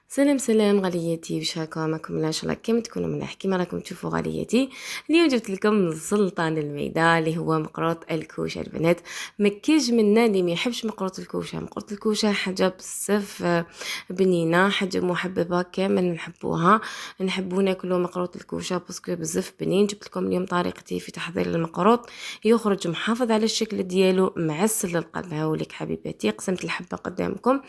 سلام سلام غالياتي، واش هاكا معكم ان شاء الله كيما تكونوا ملاح كيما راكم تشوفوا غالياتي. اليوم جبت لكم سلطان الميدة اللي هو مقروط الكوشه. البنات ما كاينش منا اللي ما يحبش مقروط الكوشه. مقروط الكوشه حاجه بزاف بنينه، حاجه محببه، كامل نحبوها، نحبو ناكلو مقروط الكوشه باسكو بزاف بنين. جبت لكم اليوم طريقتي في تحضير المقروط، يخرج محافظ على الشكل ديالو، معسل للقلب. هاوليك حبيباتي، قسمت الحبه قدامكم.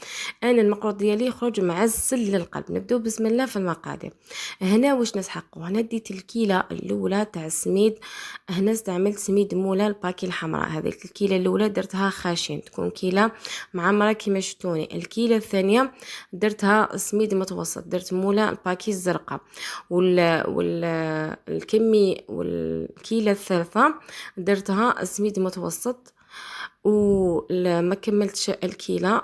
انا المقروط ديالي يخرج معسل للقلب. نبداو بسم الله في المقادير. هنا واش نسحقو؟ هنا ديت الكيله الاولى تاع السميد. هنا استعملت سميد مولا الباكي الحمراء. هذيك الكيله الاولى درتها خاشن، تكون كيله معمره كيما شفتوني. الكيله الثانيه درتها سميد متوسط، درت مولا الباكي الزرقاء. الكمي والكيله الثالثه درتها سميد متوسط. وما كملتش الكيلة،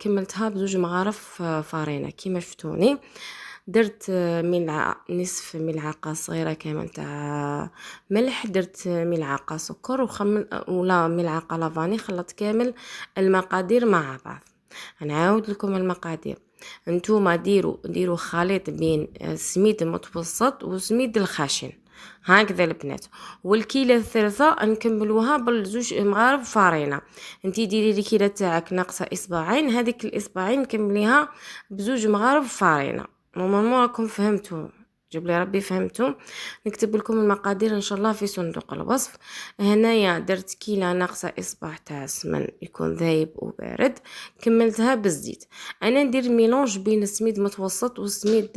كملتها بزوج مغارف فارينة كيما شفتوني. درت نصف ملعقة صغيرة كامل تاع ملح، درت ملعقة سكر ولا ملعقة لافاني. خلطت كامل المقادير مع بعض. نعاود لكم المقادير. انتوما ديروا خليط بين السميد المتوسط والسميد الخشن، هكذا البنات. والكيله الثالثه نكملوها بالزوج مغارف فارينه. انتي ديري لي كيله تاعك ناقصه اصبعين، هذيك الاصبعين كمليها بزوج مغارف فارينه. نورمالمون راكم فهمتوا، جيب لي ربي فهمتوا. نكتب لكم المقادير ان شاء الله في صندوق الوصف. هنايا درت كيله ناقصه اصبع تاع السمن يكون ذايب وبارد، كملتها بالزيت. انا ندير ميلونج بين السميد المتوسط والسميد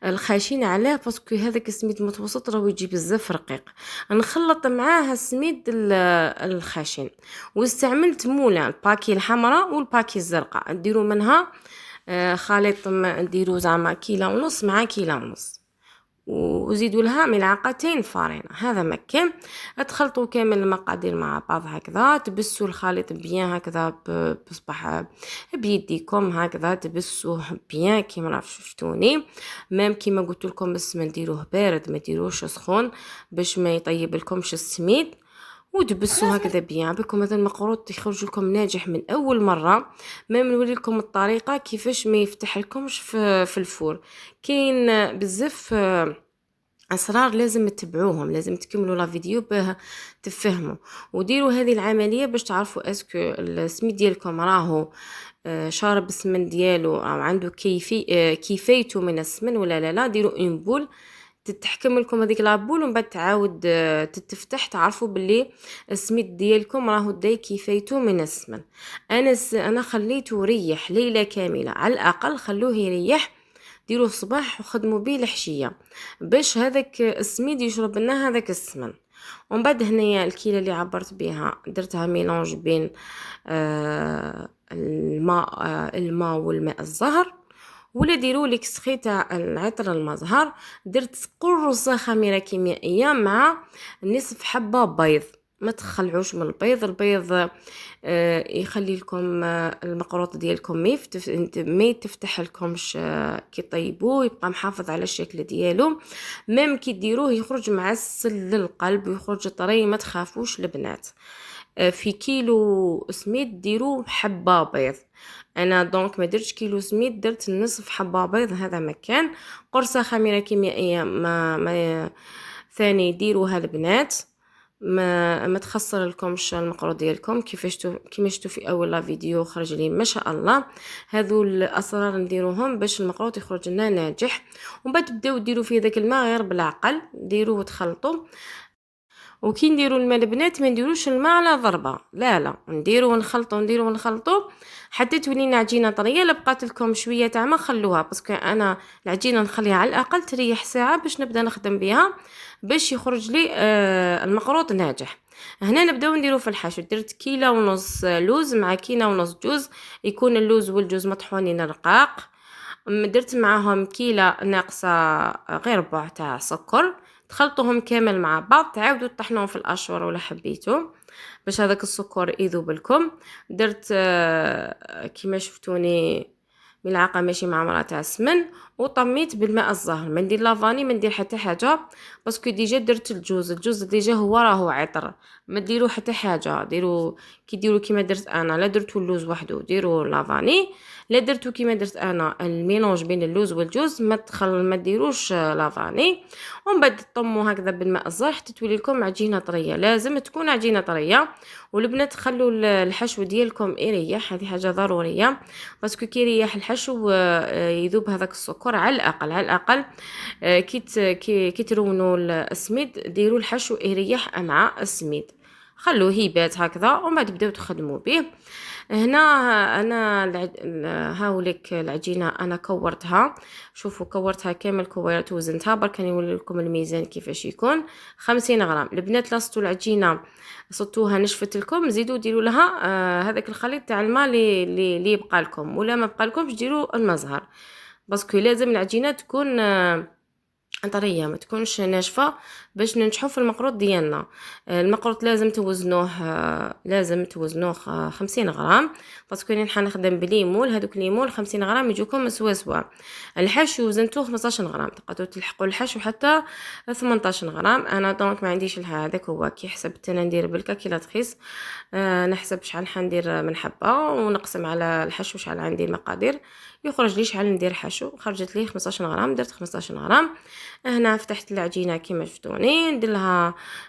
الخاشين. علاه؟ باسكو هذاك السميد المتوسط راهو يجي بزاف رقيق. نخلط معاه السميد الخاشن. واستعملت مولا الباكي الحمراء والباكي الزرقاء، ديروا منها خليط. نديروا زعما كيلو ونص مع كيلو ونص، وزيدوا لها ملعقتين فارينة. هذا مكان. تخلطوا كامل المقادير مع بعض هكذا، تبسوا الخليط بيان هكذا بصباح بيديكم هكذا، تبسوه بيان كيما راح شفتوني. ميم كيما قلت لكم السمن ديروه بارد، ما ديروش سخون باش ما يطيب لكمش السميد. وتبسوا هكذا بيان بكم. هذا المقروط يخرج لكم ناجح من اول مره. ما نوري لكم الطريقه كيفاش ما يفتح لكمش في الفور. كاين بزاف اسرار لازم تتبعوهم، لازم تكملوا لا فيديو باه تفهموا. وديروا هذه العمليه باش تعرفوا اسكو السميد ديالكم راهو شارب السمن ديالو، او عنده كيفيته من السمن ولا لا. ديروا اون بول تتحكم لكم هذيك لابول، ومن بعد تعاود تتفتح، تعرفوا باللي السميد ديالكم راهو داي كيفيته من السمن. انا خليته يريح ليله كامله على الاقل، خلوه يريح. ديروه الصباح وخدموا به الحشيه باش هذاك السميد يشرب لنا هذاك السمن. ومن بعد هنايا الكيله اللي عبرت بها درتها ميلونج بين الماء والماء الزهر. ولا ديروا لك سخي تاع العطر المزهر. درت قرص خميره كيميائيه مع نصف حبه بيض. ما تخلعوش من البيض. يخلي لكم المقروط ديالكم ما يتفتح لكمش كي طيبوه، يبقى محافظ على الشكل ديالو. ميم كي ديروه يخرج معسل للقلب ويخرج طري، ما تخافوش البنات. في كيلو سميد ديروا حبه بيض. انا دونك ما درتش كيلو سميد، درت نصف حبه بيض. هذا مكان. قرصه خميره كيميائيه ما ثاني ديروها البنات. ما تخسر لكمش المقروط ديالكم. كيما شفتوا في اول لا فيديو خرج لي ما شاء الله. هذو الاسرار نديروهم باش المقروط يخرج لنا ناجح. ومن بعد تبداو ديروا فيه داك الماء غير بالعقل، ديروه وتخلطوا. وكي نديروا الماء البنات ما نديروش الماء على ضربه، لا نديروا ونخلطوا حتى تولينا عجينه طريه. لا بقات لكم شويه تاع ما خلوها، باسكو انا العجينه نخليها على الاقل تريح ساعه باش نبدا نخدم بها باش يخرج لي المقروط ناجح. هنا نبداو نديرو في الحشو. درت كيلو ونص لوز مع كيلو ونص جوز، يكون اللوز والجوز مطحونين رقاق. درت معاهم كيلو ناقصه غير ربع تاع سكر. تخلطوهم كامل مع بعض، تعاودوا تطحنوهم في الاشور ولا حبيتو باش هذاك السكر يذوب لكم. درت كيما شفتوني ملعقه ماشي معمره تاع السمن، وطميت بالماء الزهر. ما ندير لافاني، ما ندير حتى حاجه، باسكو ديجا درت الجوز ديجا هو راهو عطر. ما ديروا حتى حاجه، ديروا كي ديروا كيما درت انا، لا درتو اللوز وحده ديروا لافاني. لا درتو كيما درت انا الميلونج بين اللوز والجوز ما ديروش لافاني، ومن بعد طموا هكذا بالماء الزار حتى تولي لكم عجينه طريه. لازم تكون عجينه طريه. والبنات خلوا الحشو ديالكم يريح، هذه حاجه ضروريه باسكو كي يريح الحشو يذوب هذاك السكر على الاقل على الاقل. كي ترونوا السميد ديروا الحشو يريح مع السميد، خلوه هيبات هكذا ومن بعد بداو تخدموا به. هنا انا هاوليك العجينه انا كورتها. شوفوا كورتها كامل كويرات وزنتها. برك نولي لكم الميزان كيفاش يكون. 50 غرام. البنات لاصتوا العجينه صطوها نشفت لكم، زيدوا ديروا لها هذاك الخليط تاع الماء اللي يبقى لكم، ولا ما بقى لكمش ديروا المزهر باسكو لازم العجينه تكون طريه ما تكونش ناشفه باش ننجحوا في المقروط ديالنا. المقروط لازم توزنوه 50 غرام باسكو انا حنخدم بليمول. هذوك ليمول 50 غرام يجوكم سوا. الحشو وزنتوه 15 غرام، تقدروا تلحقوا الحشو حتى 18 غرام. انا دونك ما عنديش هذاك، هو كي حسبت انا ندير بالكالكيلاتريس نحسب شحال حندير من حبه ونقسم على الحشو شحال عندي المقادير يخرج لي شحال ندير حشو. خرجت لي 15 غرام، درت 15 غرام. هنا فتحت العجينه كيما شفتوني،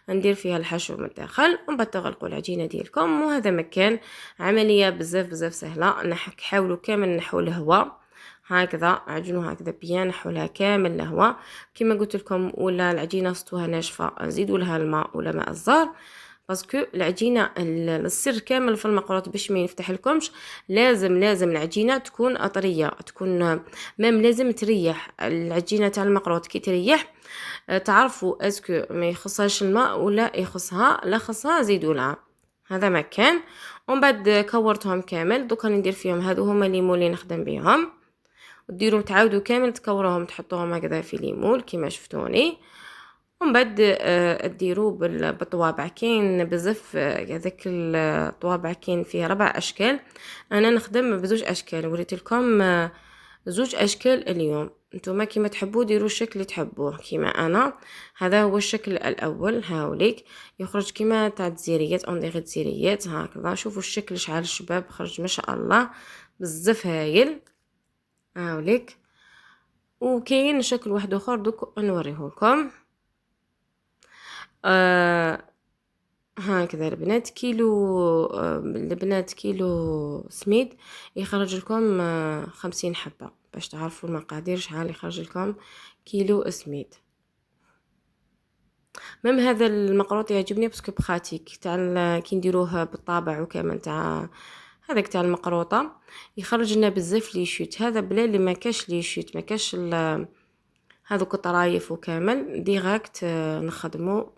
ندير فيها الحشو من الداخل ومن بعد تغلقوا العجينه ديالكم. وهذا مكان عمليه بزاف سهله. حاولوا كامل نحو الهواء هكذا، عجنوها هكذا بيان، نحولها كامل الهواء كيما قلت لكم. ولا العجينه صتوها ناشفه زيدوا لها الماء ولا ماء الزار باسكو العجينه السر كامل في المقروط باش ما يفتح لكمش. لازم العجينه تكون طريه، تكون مام لازم تريح العجينه تاع المقروط. كي تريح تعرفوا اسكو ما يخصهاش الماء ولا يخصها، لا خصها زيدوا لها. هذا مكان. ومن بعد كورتهم كامل. دوكا ندير فيهم هادو هما ليمون اللي نخدم بهم. وديروا تعاودوا كامل تكوروهم تحطوهم هكذا في ليمون كيما شفتوني. ومن بعد ديروا بالطوابع. كاين بزاف هذاك الطوابع كاين فيه 4 اشكال. انا نخدم بزوج اشكال، وريت لكم زوج اشكال اليوم. نتوما كيما تحبوا ديروا الشكل اللي تحبوه. كيما انا هذا هو الشكل الاول هاوليك يخرج كيما تاع الجزيريات اون جزيريات هكذا. شوفوا الشكل شحال شباب خرج ما شاء الله بزاف هايل هاوليك. وكاين شكل واحد اخر دوك نوريه لكم. هكذا البنات كيلو سميد يخرج لكم 50 حبة باش تعرفوا المقادير شحال يخرج لكم كيلو سميد. مم هذا المقروط يعجبني باسكو بخاتيك تاع كي نديروه بالطابع وكامل تاع هذاك تاع المقروطه يخرج لنا بزاف لي شوت. هذا بلا اللي ما كاش لي شوت، ما كاش هذوك الطرايف وكامل ديريكت نخدمو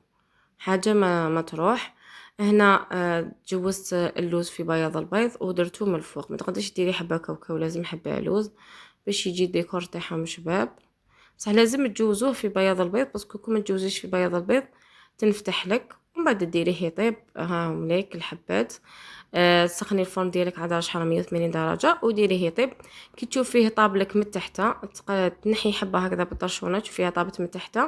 حاجه ما تروح. هنا جوزت اللوز في بياض البيض ودرتو من الفوق. ما تقدريش ديري حبه كاوكاو، لازم حبه لوز باش يجي الديكور تاعهم شباب. بصح لازم تجوزوه في بياض البيض باسكو كون ما تجوزيش في بياض البيض تنفتح لك. ومن بعد ديريه يطيب. ها هم ليك الحبات. تسخني الفرن ديالك على درجه حراره 180 درجه وديريه يطيب. كي تشوفيه طاب لك من تحت تنحي حبه هكذا بالطرشونه تشوفيها طابت من تحت.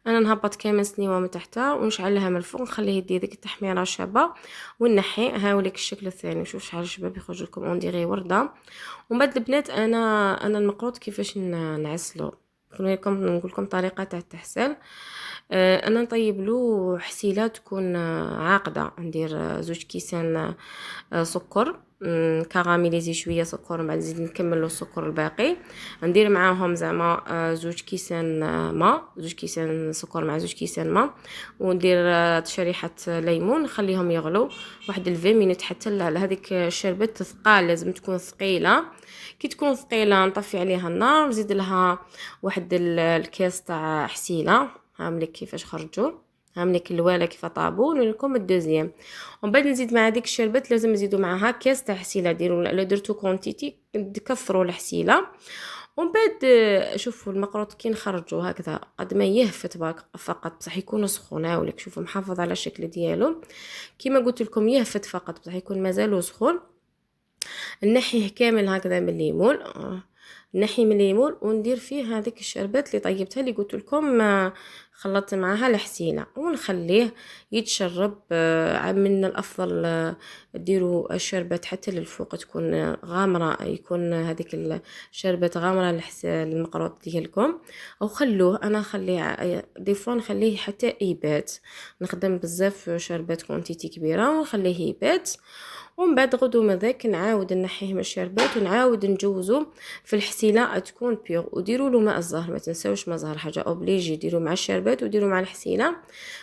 انا نهبط كامل سنيوه من تحت ونشعلها من الفوق نخليه يدي ديك التحميره الشابه ونحي. هاوليك الشكل الثاني. شوف شحال شباب يخرج لكم اون ديري ورده. ومن بعد البنات انا المقروط كيفاش نعسلو نقول لكم طريقه تاع التحسال. انا نطيب له حسيله تكون عاقده. ندير 2 كيسان سكر كراميليزي شويه سكر بعد نزيد نكمل له السكر الباقي. ندير معاهم زعما 2 كيسان ماء 2 كيسان سكر مع 2 كيسان ماء. وندير شريحه ليمون نخليهم يغلو واحد 20 مينوت حتى هذيك الشربت تثقال. لازم تكون ثقيله. كي تكون ثقيله نطفي عليها النار نزيد لها واحد الكاس تاع حسيله. هاملك كيفاش خرجوا، هاملك الوالا كيف طابوا لكم الدوزيام. ومن بعد نزيد مع ديك الشربت لازم نزيدوا معها كاس تاع حسيله. ديروا لا درتو كونتيتي كثروا الحسيله. ومن بعد شوفوا المقروط كي نخرجوا هكذا قد ما يهفت فقط بصح يكون سخون. هاوليك شوفوا محافظ على الشكل ديالو كيما قلت لكم يهفت فقط بصح يكون مازال سخون. نحيه كامل هكذا من الليمون. نحي من الليمون وندير فيه هذيك الشربات اللي طيبتها اللي قلت لكم خلطت معاها الحسيلة ونخليه يتشرب. من الافضل ديروا الشربات حتى للفوق تكون غامرة، يكون هذيك الشربات غامرة المقروط ديالكم، او خلوه. انا نخليه دي فوا نخليه حتى يبات، نخدم بزاف شربات كونتيتي كبيرة ونخليه يبات، ومن بعد غدو مذاك نعاود نحيه من الشربات ونعاود نجوزو في الحسيله تكون بيغ. وديروا له ماء الزهر، ما تنساوش ماء الزهر حاجه اوبليجي ديروا مع الشربات وديروا مع الحسيله.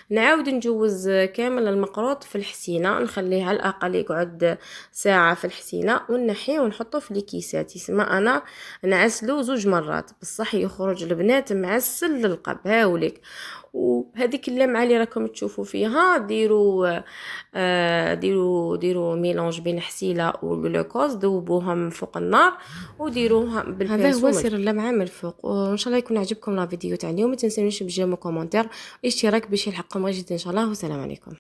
نعاود نجوز كامل المقروط في الحسيله، نخليه على الاقل يقعد ساعه في الحسيله ونحيه ونحطه في لي كيسات. يسمى انا نعسلو 2 مرات بصح يخرج البنات معسل للقب هاوليك. وهذيك اللمعه اللي راكم تشوفوا فيها ديروا ميلونج بين الحسيله والجلوكوز، ذوبوهم فوق النار وديروها هذا هو سر اللمعه من الفوق. وان شاء الله يكون عجبكم لا فيديو تاع اليوم. ما تنسونيش بجيم وكومونتير اشتراك باش يلحقكم غير جديد ان شاء الله. والسلام عليكم.